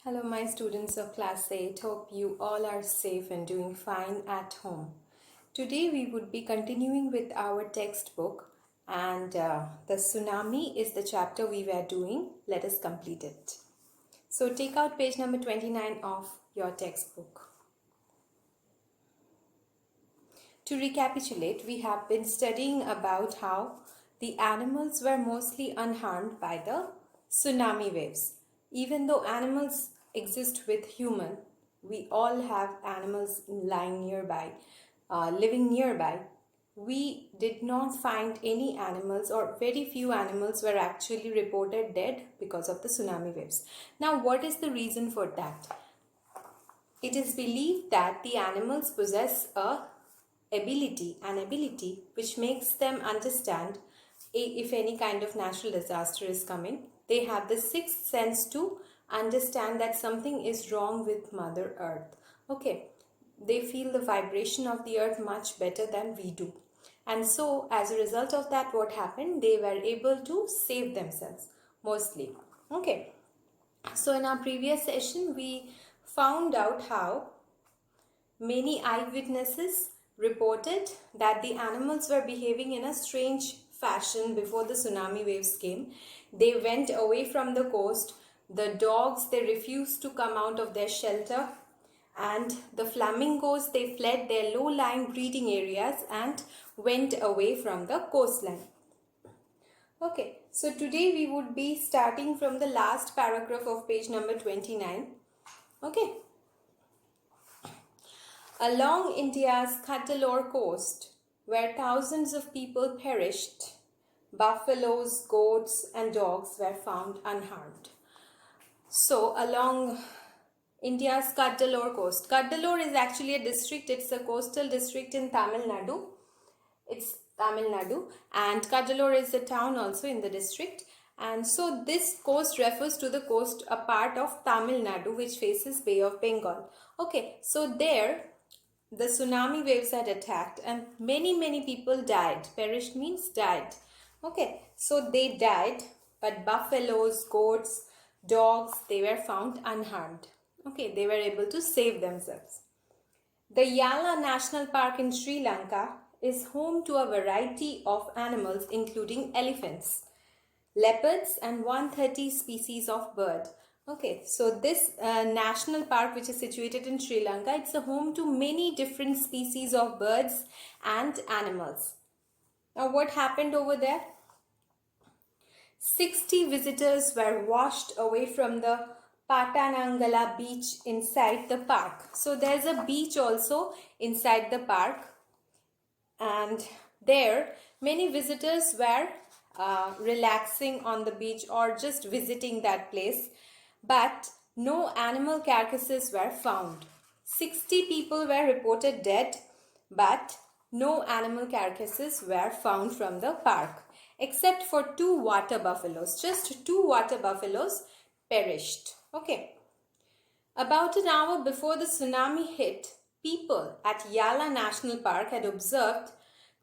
Hello, my students of Class 8. Hope you all are safe and doing fine at home. Today, we would be continuing with our textbook, and the Tsunami is the chapter we were doing. Let us complete it. So, take out page number 29 of your textbook. To recapitulate, we have been studying about how the animals were mostly unharmed by the tsunami waves. Even though animals exist with human, we all have animals lying nearby, living nearby. We did not find any animals, or very few animals were actually reported dead because of the tsunami waves. Now, what is the reason for that? It is believed that the animals possess an ability which makes them understand if any kind of natural disaster is coming. They have the sixth sense to understand that something is wrong with Mother Earth. Okay, they feel the vibration of the earth much better than we do. And so, as a result of that, what happened? They were able to save themselves mostly. Okay, so in our previous session, we found out how many eyewitnesses reported that the animals were behaving in a strange fashion before the tsunami waves came. They went away from the coast. The dogs, they refused to come out of their shelter. And the flamingos, they fled their low-lying breeding areas and went away from the coastline. Okay, so today we would be starting from the last paragraph of page number 29. Okay. Along India's Cuddalore coast, where thousands of people perished, buffaloes, goats, and dogs were found unharmed. So, along India's Cuddalore coast. Cuddalore is actually a district. It's a coastal district in Tamil Nadu. It's Tamil Nadu, and Cuddalore is a town also in the district. And so this coast refers to the coast, a part of Tamil Nadu which faces Bay of Bengal. Okay, so there the tsunami waves had attacked and many people died. Perished means died. Okay, so they died, but buffaloes, goats, dogs, they were found unharmed. Okay, they were able to save themselves. The Yala National Park in Sri Lanka is home to a variety of animals including elephants, leopards, and 130 species of bird. Okay, so this national park, which is situated in Sri Lanka, it's a home to many different species of birds and animals. Now, what happened over there? 60 visitors were washed away from the Patanangala beach inside the park. So there's a beach also inside the park, and there many visitors were relaxing on the beach or just visiting that place, but no animal carcasses were found. 60 people were reported dead, but no animal carcasses were found from the park, except for 2 water buffaloes. Just 2 water buffaloes perished. Okay. About an hour before the tsunami hit, people at Yala National Park had observed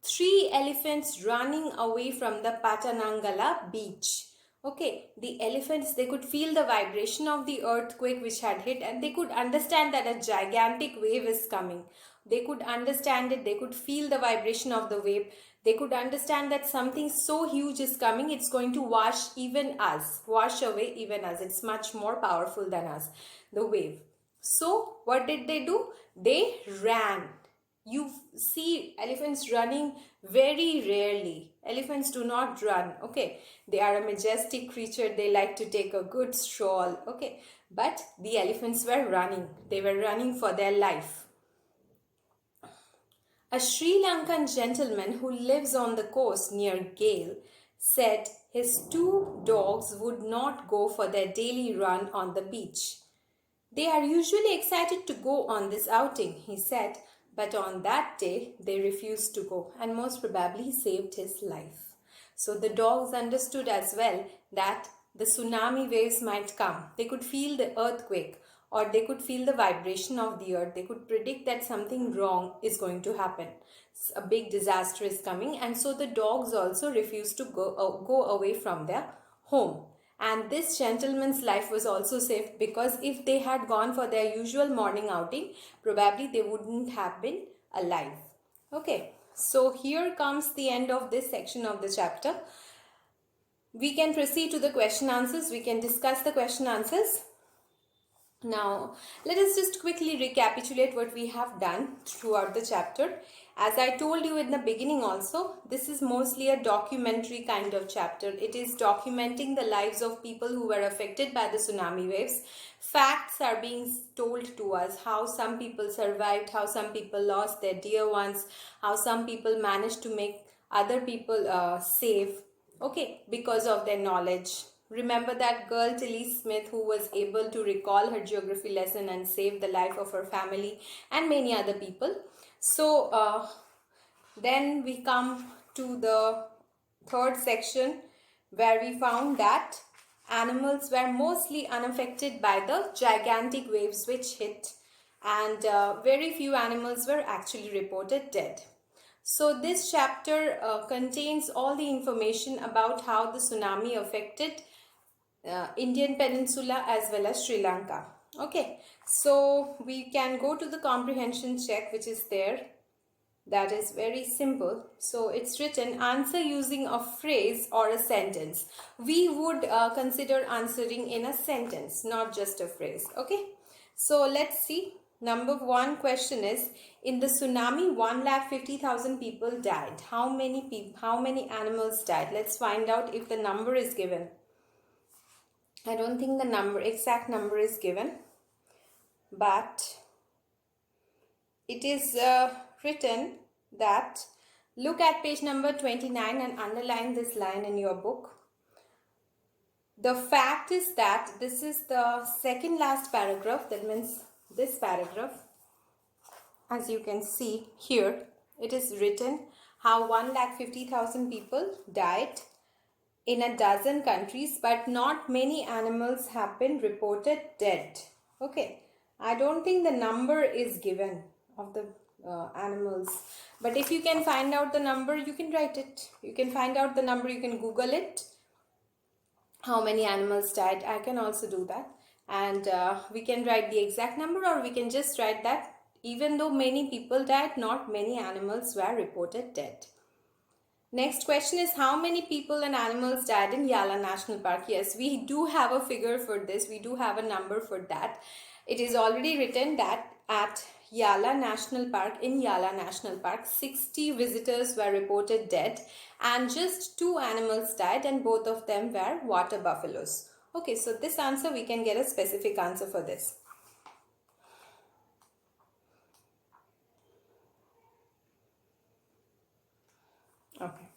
3 elephants running away from the Patanangala beach. Okay, the elephants, they could feel the vibration of the earthquake which had hit, and they could understand that a gigantic wave is coming. They could understand it, they could feel the vibration of the wave. They could understand that something so huge is coming, it's going to wash away even us. It's much more powerful than us, the wave. So, what did they do? They ran. You see elephants running very rarely. Elephants do not run. Okay, they are a majestic creature. They like to take a good stroll. Okay, but the elephants were running. They were running for their life. A Sri Lankan gentleman who lives on the coast near Gale said his 2 dogs would not go for their daily run on the beach. They are usually excited to go on this outing, he said, but on that day they refused to go, and most probably saved his life. So the dogs understood as well that the tsunami waves might come. They could feel the earthquake, or they could feel the vibration of the earth. They could predict that something wrong is going to happen. A big disaster is coming, and so the dogs also refused to go away from their home. and this gentleman's life was also saved, because if they had gone for their usual morning outing, probably they wouldn't have been alive. Okay, so here comes the end of this section of the chapter. We can proceed to the question answers. We can discuss the question answers. Now, let us just quickly recapitulate what we have done throughout the chapter. As I told you in the beginning also, this is mostly a documentary kind of chapter. It is documenting the lives of people who were affected by the tsunami waves. Facts are being told to us, how some people survived, how some people lost their dear ones, how some people managed to make other people safe, okay, because of their knowledge. Remember that girl Tilly Smith, who was able to recall her geography lesson and save the life of her family and many other people. So then we come to the third section, where we found that animals were mostly unaffected by the gigantic waves which hit, and very few animals were actually reported dead. So this chapter contains all the information about how the tsunami affected Indian Peninsula as well as Sri Lanka. Okay, so we can go to the comprehension check, which is there. That is very simple. So it's written, answer using a phrase or a sentence. We would consider answering in a sentence, not just a phrase. Okay, so let's see. Number one question is, in the tsunami 1,50,000 people died. How many animals died? Let's find out if the number is given. I don't think the exact number is given, but it is written that, look at page number 29 and underline this line in your book. The fact is that this is the second last paragraph, that means this paragraph. As you can see here, it is written how 1,50,000 people died in a dozen countries, but not many animals have been reported dead. Okay, I don't think the number is given of the animals, but if you can find out the number, you can write it. You can find out the number, you can Google it, how many animals died. I can also do that, and we can write the exact number, or we can just write that even though many people died, not many animals were reported dead. Next question is, how many people and animals died in Yala National Park? Yes, we do have a figure for this. We do have a number for that. It is already written that at Yala National Park, in Yala National Park, 60 visitors were reported dead and just 2 animals died, and both of them were water buffaloes. Okay, so this answer, we can get a specific answer for this. Okay.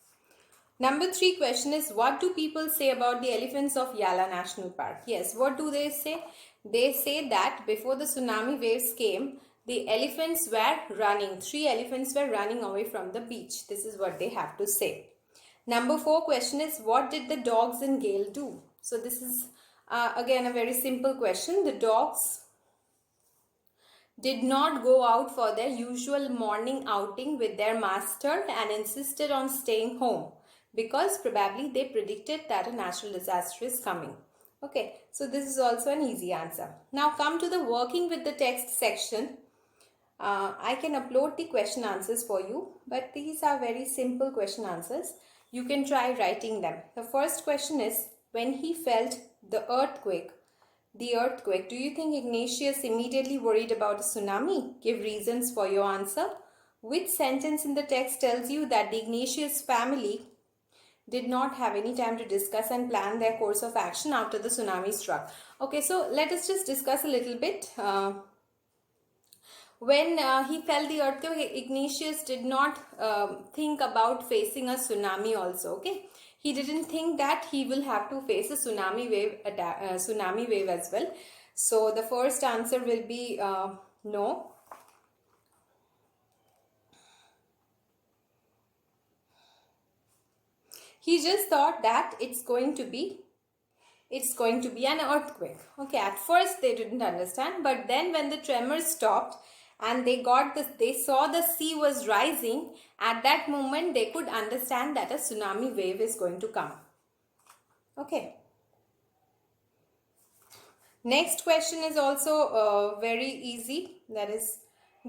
Number 3 question is, what do people say about the elephants of Yala National Park? Yes, what do they say? They say that before the tsunami waves came, the elephants were running. 3 elephants were running away from the beach. This is what they have to say. Number 4 question is, what did the dogs in Gale do? So this is again a very simple question. The dogs did not go out for their usual morning outing with their master and insisted on staying home, because probably they predicted that a natural disaster is coming. Okay, so this is also an easy answer. Now come to the working with the text section. I can upload the question answers for you, but these are very simple question answers. You can try writing them. The first question is, when he felt the earthquake, do you think Ignatius immediately worried about a tsunami? Give reasons for your answer. Which sentence in the text tells you that the Ignatius family did not have any time to discuss and plan their course of action after the tsunami struck? Okay, so let us just discuss a little bit. When he felt the earthquake, Ignatius did not think about facing a tsunami also. Okay, he didn't think that he will have to face a tsunami wave as well. So the first answer will be no. He just thought that it's going to be an earthquake. Okay, at first they didn't understand, but then when the tremors stopped and they saw the sea was rising, at that moment they could understand that a tsunami wave is going to come. Okay. Next question is also very easy. That is,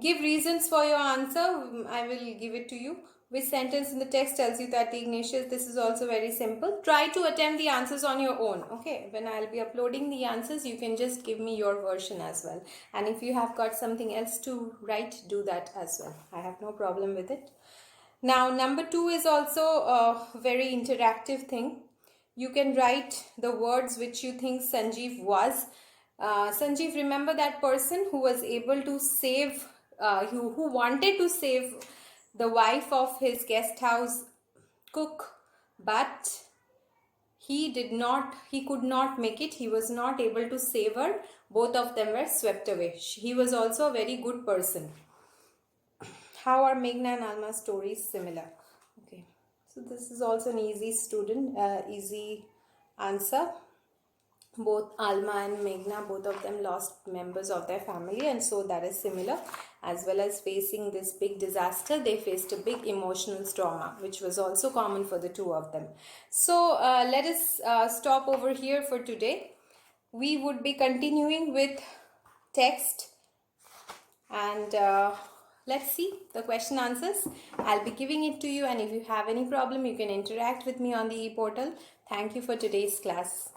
give reasons for your answer. I will give it to you. Which sentence in the text tells you that the Ignatius? This is also very simple. Try to attempt the answers on your own. Okay, when I'll be uploading the answers, you can just give me your version as well. And if you have got something else to write, do that as well. I have no problem with it. Now, number 2 is also a very interactive thing. You can write the words which you think Sanjeev was. Sanjeev, remember that person who was able to save, who wanted to save the wife of his guest house cook, but he could not make it. He was not able to save her. Both of them were swept away. He was also a very good person. How are Meghna and Alma's stories similar? Okay, so this is also an easy answer. Both Alma and Meghna, both of them lost members of their family, and so that is similar. As well as facing this big disaster, they faced a big emotional trauma, which was also common for the two of them. So let us stop over here for today. We would be continuing with text, and let's see the question answers. I'll be giving it to you, and if you have any problem, you can interact with me on the e-portal. Thank you for today's class.